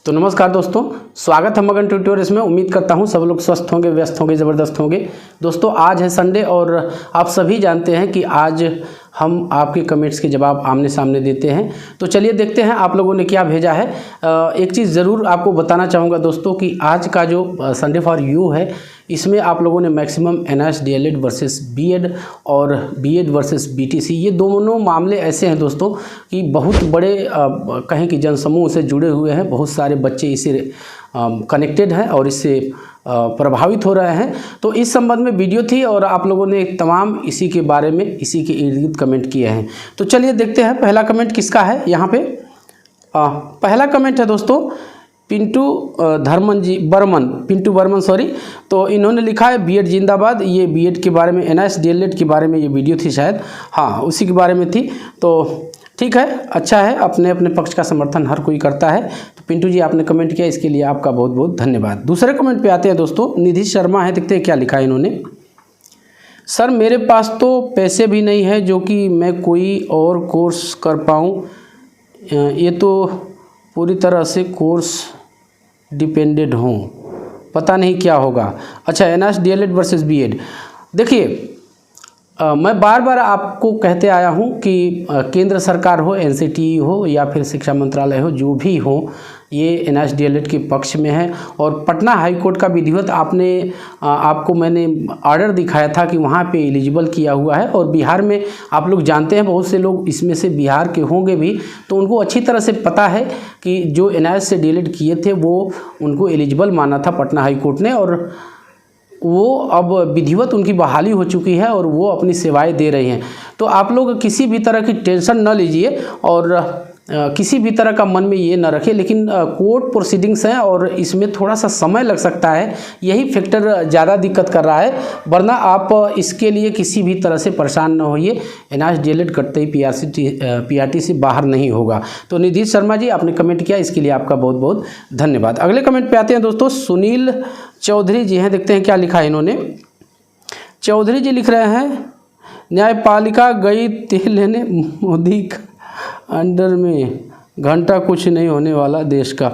तो नमस्कार दोस्तों, स्वागत है मगन ट्यूटोरियल्स में। उम्मीद करता हूँ सब लोग स्वस्थ होंगे, व्यस्त होंगे, ज़बरदस्त होंगे। दोस्तों आज है संडे और आप सभी जानते हैं कि आज हम आपके कमेंट्स के जवाब आमने सामने देते हैं। तो चलिए देखते हैं आप लोगों ने क्या भेजा है। एक चीज़ ज़रूर आपको बताना चाहूँगा दोस्तों कि आज का जो संडे फॉर यू है, इसमें आप लोगों ने maximum NIST DLED versus BEd और बीएड वर्सेस BTC, ये दोनों मामले ऐसे हैं दोस्तों कि बहुत बड़े कहें कि जनसमूह से जुड़े हुए हैं। बहुत सारे बच्चे इससे कनेक्टेड हैं और इससे प्रभावित हो रहे हैं। तो इस संबंध में वीडियो थी और आप लोगों ने तमाम इसी के बारे में, इसी के इर्द गिर्द कमेंट किए हैं। तो चलिए देखते हैं पहला कमेंट किसका है। यहाँ पे पहला कमेंट है दोस्तों पिंटू बर्मन सॉरी। तो इन्होंने लिखा है बीएड जिंदाबाद। ये बीएड के बारे में, NIST DLED के बारे में ये वीडियो थी शायद, हाँ उसी के बारे में थी। तो ठीक है, अच्छा है, अपने अपने पक्ष का समर्थन हर कोई करता है। तो पिंटू जी आपने कमेंट किया, इसके लिए आपका बहुत बहुत धन्यवाद। दूसरे कमेंट पे आते हैं दोस्तों। निधि शर्मा है, देखते हैं क्या लिखा है इन्होंने। सर मेरे पास तो पैसे भी नहीं है जो कि मैं कोई और कोर्स कर पाऊँ। ये तो पूरी तरह से कोर्स डिपेंडेड हूँ, पता नहीं क्या होगा। अच्छा, NIST DLED वर्सेस बीएड। देखिए मैं बार बार आपको कहते आया हूँ कि केंद्र सरकार हो, NCTE हो या फिर शिक्षा मंत्रालय हो, जो भी हो, ये NIST DLED के पक्ष में है। और पटना हाई कोर्ट का विधिवत आपको मैंने ऑर्डर दिखाया था कि वहाँ पे एलिजिबल किया हुआ है। और बिहार में आप लोग जानते हैं, बहुत से लोग इसमें से बिहार के होंगे भी, तो उनको अच्छी तरह से पता है कि जो NIST से DLED किए थे वो उनको एलिजिबल माना था पटना हाई कोर्ट ने। और वो अब विधिवत उनकी बहाली हो चुकी है और वो अपनी सेवाएं दे रहे हैं। तो आप लोग किसी भी तरह की टेंशन न लीजिए और किसी भी तरह का मन में ये न रखें। लेकिन कोर्ट प्रोसीडिंग्स हैं और इसमें थोड़ा सा समय लग सकता है, यही फैक्टर ज़्यादा दिक्कत कर रहा है। वरना आप इसके लिए किसी भी तरह से परेशान न होइए। NIST DLED करते ही PRT से बाहर नहीं होगा। तो निधि शर्मा जी आपने कमेंट किया, इसके लिए आपका बहुत बहुत धन्यवाद। अगले कमेंट पे आते हैं दोस्तों। सुनील चौधरी जी हैं, देखते हैं क्या लिखा है इन्होंने। चौधरी जी लिख रहे हैं, न्यायपालिका गई तेल लेने, मोदी अंडर में घंटा कुछ नहीं होने वाला देश का।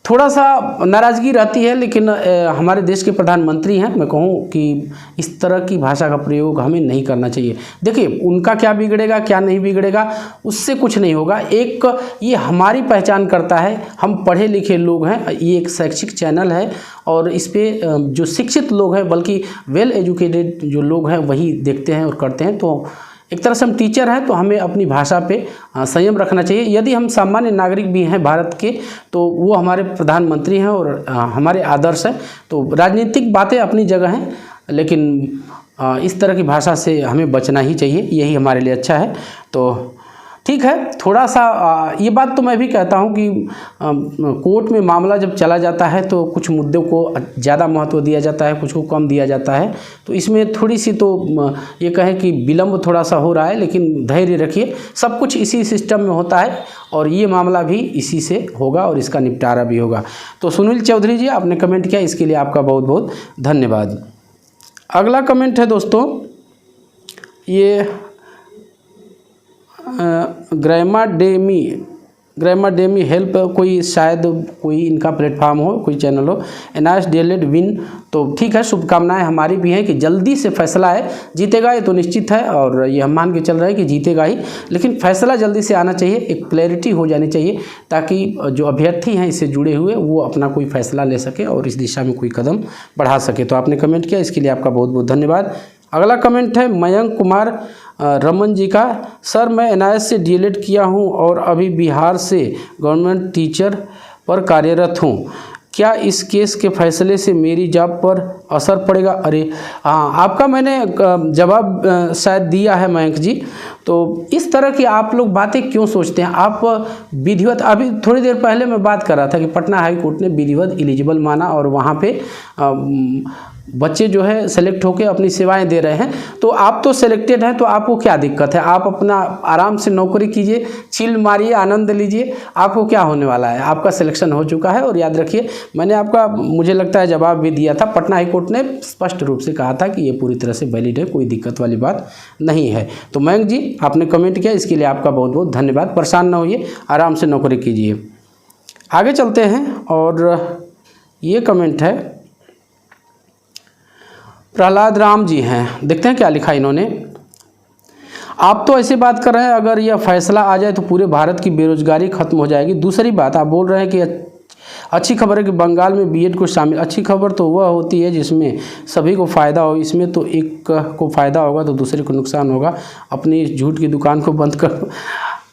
थोड़ा सा नाराज़गी रहती है, लेकिन हमारे देश के प्रधानमंत्री हैं, मैं कहूँ कि इस तरह की भाषा का प्रयोग हमें नहीं करना चाहिए। देखिए उनका क्या बिगड़ेगा, क्या नहीं बिगड़ेगा, उससे कुछ नहीं होगा। एक ये हमारी पहचान करता है, हम पढ़े लिखे लोग हैं, ये एक शैक्षिक चैनल है और इस पर जो शिक्षित लोग हैं, बल्कि वेल एजुकेटेड जो लोग हैं वही देखते हैं और करते हैं। तो एक तरह से हम टीचर हैं, तो हमें अपनी भाषा पे संयम रखना चाहिए। यदि हम सामान्य नागरिक भी हैं भारत के, तो वो हमारे प्रधानमंत्री हैं और हमारे आदर्श हैं। तो राजनीतिक बातें अपनी जगह हैं, लेकिन इस तरह की भाषा से हमें बचना ही चाहिए, यही हमारे लिए अच्छा है। तो ठीक है, थोड़ा सा ये बात तो मैं भी कहता हूँ कि कोर्ट में मामला जब चला जाता है तो कुछ मुद्दों को ज़्यादा महत्व दिया जाता है, कुछ को कम दिया जाता है। तो इसमें थोड़ी सी तो ये कहें कि विलम्ब थोड़ा सा हो रहा है, लेकिन धैर्य रखिए, सब कुछ इसी सिस्टम में होता है और ये मामला भी इसी से होगा और इसका निपटारा भी होगा। तो सुनील चौधरी जी आपने कमेंट किया, इसके लिए आपका बहुत बहुत धन्यवाद। अगला कमेंट है दोस्तों, ये ग्रामा डेमी हेल्प, कोई शायद कोई इनका प्लेटफार्म हो, कोई चैनल हो। NIST DLED विन, तो ठीक है, शुभकामनाएं हमारी भी हैं कि जल्दी से फैसला है। जीतेगा ये तो निश्चित है और ये हम मान के चल रहे हैं कि जीतेगा ही, लेकिन फैसला जल्दी से आना चाहिए, एक क्लैरिटी हो जानी चाहिए, ताकि जो अभ्यर्थी हैं इससे जुड़े हुए वो अपना कोई फैसला ले सके और इस दिशा में कोई कदम बढ़ा सके। तो आपने कमेंट किया, इसके लिए आपका बहुत बहुत धन्यवाद। अगला कमेंट है मयंक कुमार रमन जी का। सर मैं NIST से DLED किया हूं और अभी बिहार से गवर्नमेंट टीचर पर कार्यरत हूं। क्या इस केस के फैसले से मेरी जॉब पर असर पड़ेगा? अरे हाँ, आपका मैंने जवाब शायद दिया है मयंक जी। तो इस तरह की आप लोग बातें क्यों सोचते हैं? आप विधिवत, अभी थोड़ी देर पहले मैं बात कर रहा था कि पटना हाई कोर्ट ने विधिवत एलिजिबल माना और वहाँ पे बच्चे जो है सेलेक्ट होकर अपनी सेवाएं दे रहे हैं। तो आप तो सेलेक्टेड हैं, तो आपको क्या दिक्कत है? आप अपना आराम से नौकरी कीजिए, चिल मारिए, आनंद लीजिए, आपको क्या होने वाला है? आपका सिलेक्शन हो चुका है। और याद रखिए, मैंने आपका मुझे लगता है जवाब भी दिया था। पटना हाई कोर्ट ने स्पष्ट रूप से कहा था कि ये पूरी तरह से वैलिड है, कोई दिक्कत वाली बात नहीं है। तो मयंक जी आपने कमेंट किया, इसके लिए आपका बहुत बहुत धन्यवाद। परेशान ना होइए, आराम से नौकरी कीजिए। आगे चलते हैं और ये कमेंट है प्रहलाद राम जी हैं, देखते हैं क्या लिखा इन्होंने। आप तो ऐसे बात कर रहे हैं अगर यह फैसला आ जाए तो पूरे भारत की बेरोजगारी खत्म हो जाएगी। दूसरी बात आप बोल रहे हैं कि अच्छी खबर है कि बंगाल में बीएड को शामिल। अच्छी खबर तो वह होती है जिसमें सभी को फ़ायदा हो, इसमें तो एक को फ़ायदा होगा तो दूसरे को नुकसान होगा। अपनी झूठ की दुकान को बंद कर।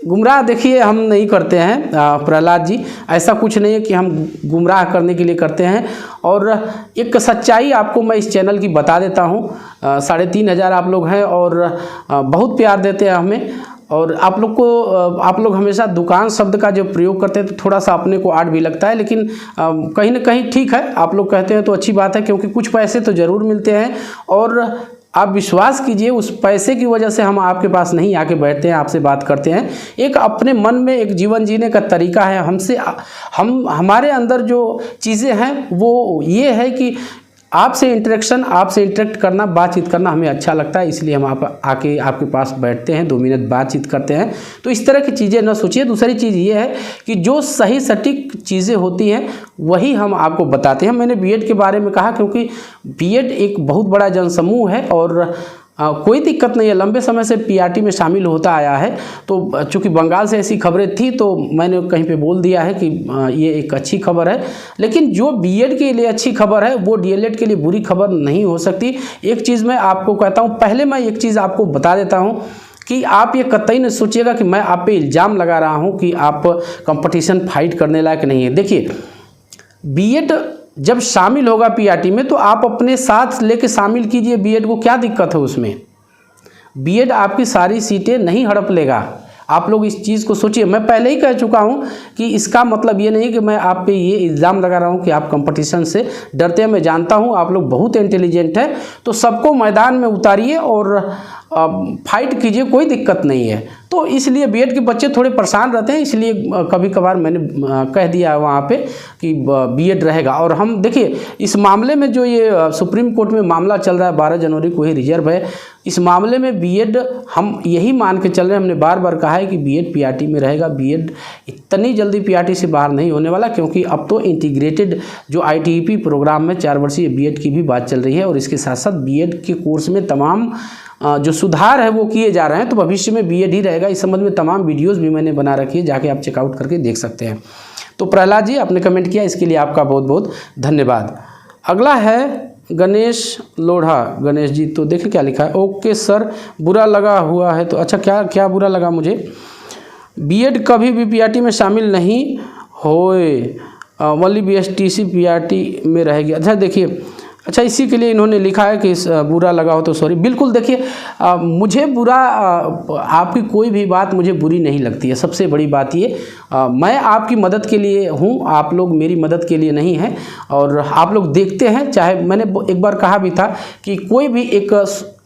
गुमराह देखिए हम नहीं करते हैं प्रहलाद जी, ऐसा कुछ नहीं है कि हम गुमराह करने के लिए करते हैं। और एक सच्चाई आपको मैं इस चैनल की बता देता हूँ। 3,500 आप लोग हैं और बहुत प्यार देते हैं हमें। और आप लोग हमेशा दुकान शब्द का जो प्रयोग करते हैं तो थोड़ा सा अपने को आड़ भी लगता है, लेकिन कहीं ना कहीं ठीक है, आप लोग कहते हैं तो अच्छी बात है, क्योंकि कुछ पैसे तो ज़रूर मिलते हैं। और आप विश्वास कीजिए उस पैसे की वजह से हम आपके पास नहीं आके बैठते हैं, आपसे बात करते हैं। एक अपने मन में एक जीवन जीने का तरीका है। हमारे अंदर जो चीज़ें हैं वो ये है कि आपसे इंटरेक्ट करना, बातचीत करना हमें अच्छा लगता है, इसलिए हम आके आपके पास बैठते हैं, 2 मिनट बातचीत करते हैं। तो इस तरह की चीज़ें न सोचिए। दूसरी चीज़ ये है कि जो सही सटीक चीज़ें होती हैं वही हम आपको बताते हैं। मैंने बीएड के बारे में कहा क्योंकि बीएड एक बहुत बड़ा जनसमूह है और कोई दिक्कत नहीं है, लंबे समय से पीआरटी में शामिल होता आया है। तो चूँकि बंगाल से ऐसी खबरें थी तो मैंने कहीं पे बोल दिया है कि ये एक अच्छी खबर है। लेकिन जो बीएड के लिए अच्छी खबर है वो डीएलएड के लिए बुरी खबर नहीं हो सकती। एक चीज़ मैं आपको कहता हूँ, पहले मैं एक चीज़ आपको बता देता हूँ कि आप ये कतई न सोचिएगा कि मैं आप पे इल्ज़ाम लगा रहा हूँ कि आप कंपटीशन फाइट करने लायक नहीं है। देखिए, बीएड जब शामिल होगा पीआरटी में तो आप अपने साथ लेके शामिल कीजिए बीएड को, क्या दिक्कत है उसमें। बीएड आपकी सारी सीटें नहीं हड़प लेगा, आप लोग इस चीज़ को सोचिए। मैं पहले ही कह चुका हूं कि इसका मतलब ये नहीं कि मैं आप पे ये इल्ज़ाम लगा रहा हूं कि आप कंपटीशन से डरते हैं। मैं जानता हूं आप लोग बहुत इंटेलिजेंट हैं, तो सबको मैदान में उतारिए और फाइट कीजिए, कोई दिक्कत नहीं है। तो इसलिए बीएड के बच्चे थोड़े परेशान रहते हैं, इसलिए कभी कभार मैंने कह दिया वहाँ पे कि बीएड रहेगा। और हम देखिए इस मामले में जो ये सुप्रीम कोर्ट में मामला चल रहा है, 12 जनवरी को ही रिजर्व है, इस मामले में बीएड हम यही मान के चल रहे हैं। हमने बार बार कहा है कि बीएड पीआरटी में रहेगा। बीएड इतनी जल्दी पीआरटी से बाहर नहीं होने वाला, क्योंकि अब तो इंटीग्रेटेड जो आईटीईपी प्रोग्राम में 4 वर्षीय बीएड की भी बात चल रही है और इसके साथ साथ बीएड के कोर्स में तमाम जो सुधार है वो किए जा रहे हैं। तो भविष्य में बीएड ही रहेगा, इस संबंध में तमाम वीडियोज़ भी मैंने बना रखी है, जाके आप चेकआउट करके देख सकते हैं। तो प्रहलाद जी आपने कमेंट किया, इसके लिए आपका बहुत बहुत धन्यवाद। अगला है गणेश लोढ़ा। गणेश जी तो देखें क्या लिखा है। ओके सर, बुरा लगा हुआ है तो अच्छा, क्या बुरा लगा मुझे। बीएड कभी भी पीआरटी में शामिल नहीं होए, ओनली बीएसटीसी पीआरटी में रहेगी। अच्छा देखिए, अच्छा इसी के लिए इन्होंने लिखा है कि बुरा लगा हो तो सॉरी। बिल्कुल देखिए, मुझे बुरा आपकी कोई भी बात मुझे बुरी नहीं लगती है। सबसे बड़ी बात ये, मैं आपकी मदद के लिए हूँ, आप लोग मेरी मदद के लिए नहीं हैं। और आप लोग देखते हैं, चाहे मैंने एक बार कहा भी था कि कोई भी एक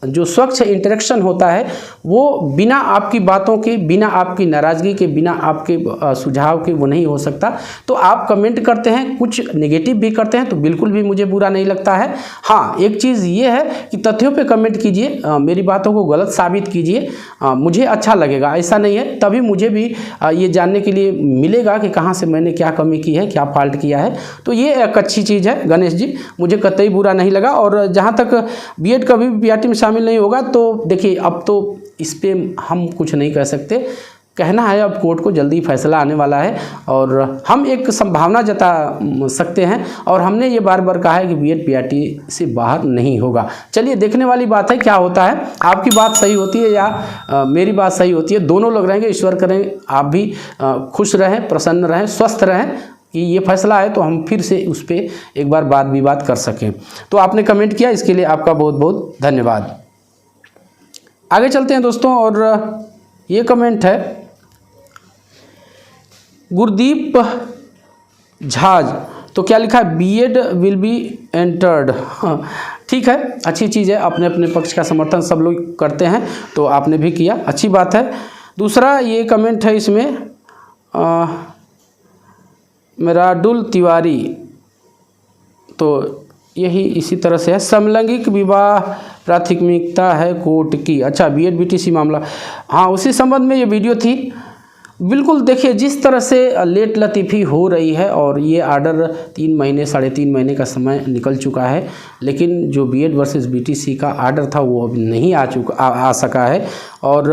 जो स्वच्छ इंटरेक्शन होता है वो बिना आपकी बातों के, बिना आपकी नाराज़गी के, बिना आपके सुझाव के वो नहीं हो सकता। तो आप कमेंट करते हैं, कुछ नेगेटिव भी करते हैं, तो बिल्कुल भी मुझे बुरा नहीं लगता है। हाँ, एक चीज़ ये है कि तथ्यों पे कमेंट कीजिए, मेरी बातों को गलत साबित कीजिए, मुझे अच्छा लगेगा। ऐसा नहीं है, तभी मुझे भी ये जानने के लिए मिलेगा कि कहाँ से मैंने क्या कमी की है, क्या फॉल्ट किया है। तो ये एक अच्छी चीज़ है गणेश जी, मुझे कतई बुरा नहीं लगा। और जहाँ तक बीएड कभी भी पीआरटी में शामिल नहीं होगा, तो देखिए अब तो इस पे हम कुछ नहीं कह सकते, कहना है अब कोर्ट को जल्दी फैसला आने वाला है। और हम एक संभावना जता सकते हैं और हमने ये बार बार कहा है कि बीएड पीआरटी से बाहर नहीं होगा। चलिए देखने वाली बात है क्या होता है, आपकी बात सही होती है या मेरी बात सही होती है, दोनों लोग रहेंगे। ईश्वर करें आप भी खुश रहें, प्रसन्न रहें, स्वस्थ रहें कि ये फैसला है तो हम फिर से उस पर एक बार बात विवाद कर सकें। तो आपने कमेंट किया, इसके लिए आपका बहुत बहुत धन्यवाद। आगे चलते हैं दोस्तों, और ये कमेंट है गुरदीप झाज। तो क्या लिखा है, बीएड विल बी एंटर्ड। हाँ ठीक है, अच्छी चीज़ है, अपने अपने पक्ष का समर्थन सब लोग करते हैं, तो आपने भी किया, अच्छी बात है। दूसरा ये कमेंट है इसमें मेराडुल तिवारी, तो यही इसी तरह से है, समलैंगिक विवाह प्राथमिकता है कोर्ट की। अच्छा, बीएड बीटीसी मामला, हाँ उसी संबंध में ये वीडियो थी। बिल्कुल, देखिए जिस तरह से लेट लतीफ़ी हो रही है और ये आर्डर 3 महीने 3.5 महीने का समय निकल चुका है, लेकिन जो बीएड वर्सेस बीटीसी का आर्डर था वो अभी नहीं आ सका है। और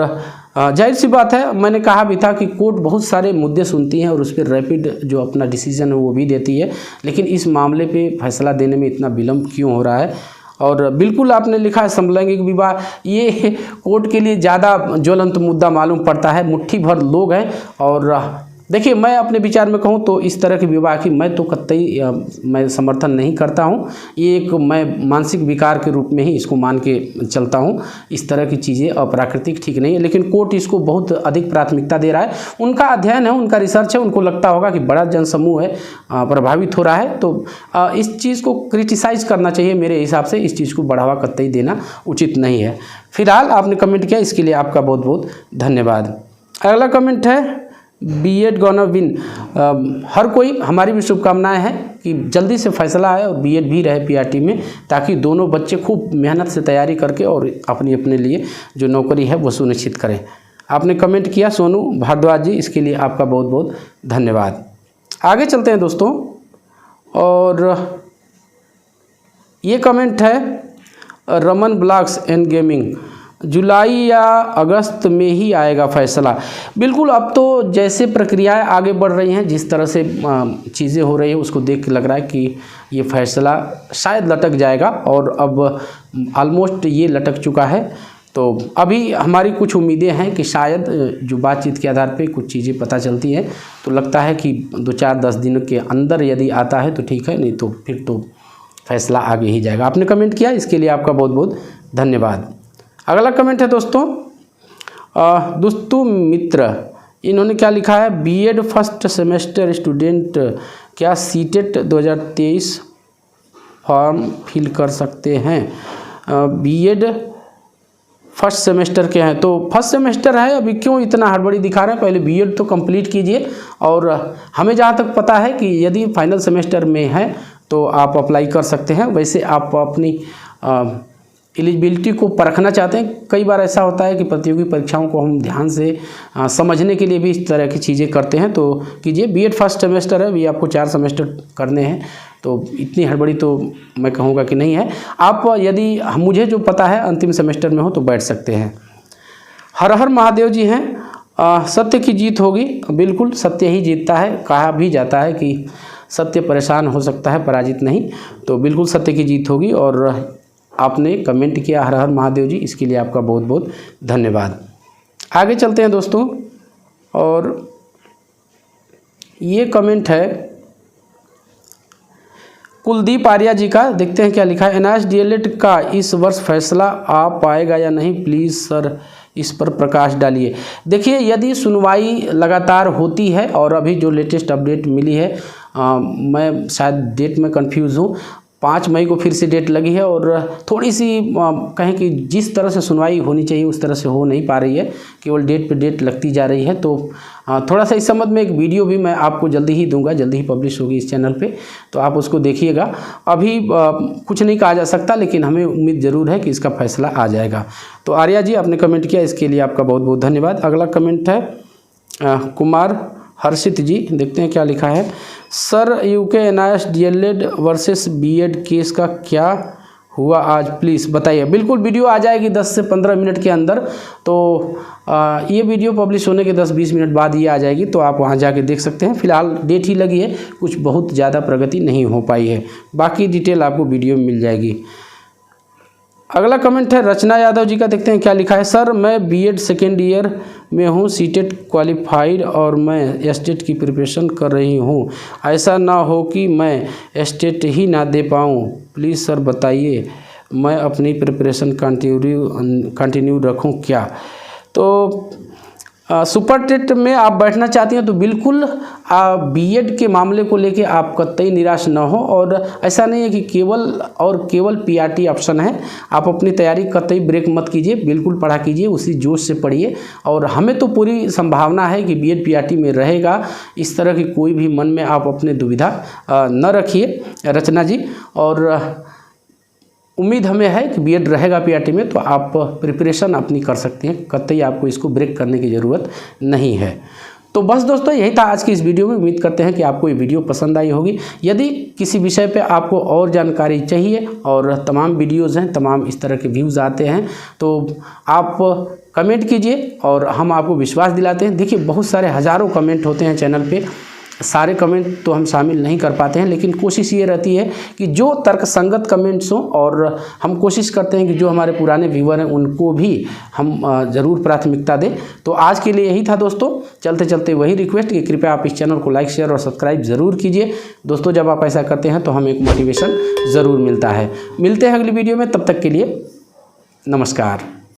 जाहिर सी बात है, मैंने कहा भी था कि कोर्ट बहुत सारे मुद्दे सुनती है और उस पर रैपिड जो अपना डिसीजन है वो भी देती है, लेकिन इस मामले पे फैसला देने में इतना विलम्ब क्यों हो रहा है। और बिल्कुल आपने लिखा है समलैंगिक विवाह, ये कोर्ट के लिए ज़्यादा ज्वलंत मुद्दा मालूम पड़ता है। मुट्ठी भर लोग हैं और देखिए, मैं अपने विचार में कहूँ तो इस तरह के विवाह की मैं तो कतई मैं समर्थन नहीं करता हूँ। ये एक मैं मानसिक विकार के रूप में ही इसको मान के चलता हूँ। इस तरह की चीज़ें अप्राकृतिक ठीक नहीं है, लेकिन कोर्ट इसको बहुत अधिक प्राथमिकता दे रहा है। उनका अध्ययन है, उनका रिसर्च है, उनको लगता होगा कि बड़ा जनसमूह है प्रभावित हो रहा है, तो इस चीज़ को क्रिटिसाइज़ करना चाहिए। मेरे हिसाब से इस चीज़ को बढ़ावा कतई देना उचित नहीं है। फिलहाल आपने कमेंट किया, इसके लिए आपका बहुत बहुत धन्यवाद। अगला कमेंट है बीएड गोना विन। हर कोई, हमारी भी शुभकामनाएं हैं कि जल्दी से फैसला आए और बीएड भी रहे पीआरटी में, ताकि दोनों बच्चे खूब मेहनत से तैयारी करके और अपने लिए जो नौकरी है वो सुनिश्चित करें। आपने कमेंट किया सोनू भारद्वाज जी, इसके लिए आपका बहुत बहुत धन्यवाद। आगे चलते हैं दोस्तों, और ये कमेंट है रमन ब्लॉग्स एंड गेमिंग, जुलाई या अगस्त में ही आएगा फैसला। बिल्कुल, अब तो जैसे प्रक्रियाएं आगे बढ़ रही हैं, जिस तरह से चीज़ें हो रही हैं, उसको देख के लग रहा है कि ये फैसला शायद लटक जाएगा, और अब ऑलमोस्ट ये लटक चुका है। तो अभी हमारी कुछ उम्मीदें हैं कि शायद जो बातचीत के आधार पे कुछ चीज़ें पता चलती हैं, तो लगता है कि 2-4-10 दिन के अंदर यदि आता है तो ठीक है, नहीं तो फिर तो फैसला आगे ही जाएगा। आपने कमेंट किया, इसके लिए आपका बहुत बहुत धन्यवाद। अगला कमेंट है दोस्तों दुस्तु मित्र, इन्होंने क्या लिखा है, बीएड फर्स्ट सेमेस्टर स्टूडेंट क्या सीटेट 2023 फॉर्म फिल कर सकते हैं। बीएड फर्स्ट सेमेस्टर के हैं, तो फर्स्ट सेमेस्टर है, अभी क्यों इतना हड़बड़ी दिखा रहे हैं, पहले बीएड तो कंप्लीट कीजिए। और हमें जहाँ तक पता है कि यदि फाइनल सेमेस्टर में है तो आप अप्लाई कर सकते हैं। वैसे आप अपनी एलिजिबिलिटी को परखना चाहते हैं, कई बार ऐसा होता है कि प्रतियोगी परीक्षाओं को हम ध्यान से समझने के लिए भी इस तरह की चीज़ें करते हैं, तो कीजिए। बीएड फर्स्ट सेमेस्टर है, अभी आपको 4 सेमेस्टर करने हैं, तो इतनी हड़बड़ी तो मैं कहूँगा कि नहीं है। आप यदि मुझे जो पता है अंतिम सेमेस्टर में हो तो बैठ सकते हैं। हर हर महादेव जी हैं, सत्य की जीत होगी। बिल्कुल, सत्य ही जीतता है। कहा भी जाता है कि सत्य परेशान हो सकता है, पराजित नहीं। तो बिल्कुल सत्य की जीत होगी। और आपने कमेंट किया हर हर महादेव जी, इसके लिए आपका बहुत बहुत धन्यवाद। आगे चलते हैं दोस्तों, और ये कमेंट है कुलदीप आर्या जी का, देखते हैं क्या लिखा है। एनआईएस डीएलएड का इस वर्ष फैसला आ पाएगा या नहीं, प्लीज़ सर इस पर प्रकाश डालिए। देखिए, यदि सुनवाई लगातार होती है, और अभी जो लेटेस्ट अपडेट मिली है, मैं शायद डेट में कंफ्यूज हूँ, 5 मई को फिर से डेट लगी है, और थोड़ी सी कहें कि जिस तरह से सुनवाई होनी चाहिए उस तरह से हो नहीं पा रही है, केवल डेट पे डेट लगती जा रही है। तो थोड़ा सा इस संबंध में एक वीडियो भी मैं आपको जल्दी ही दूंगा, जल्दी ही पब्लिश होगी इस चैनल पे, तो आप उसको देखिएगा। अभी कुछ नहीं कहा जा सकता, लेकिन हमें उम्मीद ज़रूर है कि इसका फैसला आ जाएगा। तो आर्या जी, आपने कमेंट किया, इसके लिए आपका बहुत बहुत धन्यवाद। अगला कमेंट है कुमार हर्षित जी, देखते हैं क्या लिखा है। Sir, UK NIS DLEd versus BEd case का क्या हुआ आज, प्लीज़ बताइए। बिल्कुल, वीडियो आ जाएगी 10 से 15 मिनट के अंदर। तो ये वीडियो पब्लिश होने के 10-20 मिनट बाद ये आ जाएगी, तो आप वहाँ जाके देख सकते हैं। फिलहाल डेट ही लगी है, कुछ बहुत ज़्यादा प्रगति नहीं हो पाई है, बाकी डिटेल आपको वीडियो में मिल जाएगी। अगला कमेंट है रचना यादव जी का, देखते हैं क्या लिखा है। सर, मैं बीएड सेकेंड ईयर में हूँ, सीटेट क्वालिफाइड, और मैं एसटेट की प्रिपरेशन कर रही हूँ। ऐसा ना हो कि मैं एसटेट ही ना दे पाऊँ, प्लीज़ सर बताइए, मैं अपनी प्रिपरेशन कंटिन्यू रखूँ क्या। तो सुपर टेट में आप बैठना चाहती हैं तो बिल्कुल बीएड के मामले को लेके आप कतई निराश न हो। और ऐसा नहीं है कि केवल पीआरटी ऑप्शन है, आप अपनी तैयारी कतई ब्रेक मत कीजिए, बिल्कुल पढ़ा कीजिए, उसी जोश से पढ़िए। और हमें तो पूरी संभावना है कि बीएड पीआरटी में रहेगा, इस तरह की कोई भी मन में आप अपने दुविधा न रखिए रचना जी। और उम्मीद हमें है कि बीएड रहेगा पीआरटी में, तो आप प्रिपरेशन अपनी कर सकते हैं, कतई आपको इसको ब्रेक करने की ज़रूरत नहीं है। तो बस दोस्तों यही था आज की इस वीडियो में। उम्मीद करते हैं कि आपको ये वीडियो पसंद आई होगी। यदि किसी विषय पे आपको और जानकारी चाहिए और तमाम वीडियोज़ हैं, तमाम इस तरह के व्यूज़ आते हैं, तो आप कमेंट कीजिए और हम आपको विश्वास दिलाते हैं। देखिए बहुत सारे हज़ारों कमेंट होते हैं चैनल पे, सारे कमेंट तो हम शामिल नहीं कर पाते हैं, लेकिन कोशिश ये रहती है कि जो तर्कसंगत कमेंट्स हों, और हम कोशिश करते हैं कि जो हमारे पुराने व्यूअर हैं उनको भी हम ज़रूर प्राथमिकता दें। तो आज के लिए यही था दोस्तों। चलते चलते वही रिक्वेस्ट कि कृपया आप इस चैनल को लाइक, शेयर और सब्सक्राइब ज़रूर कीजिए दोस्तों। जब आप ऐसा करते हैं तो हमें एक मोटिवेशन ज़रूर मिलता है। मिलते हैं अगली वीडियो में, तब तक के लिए नमस्कार।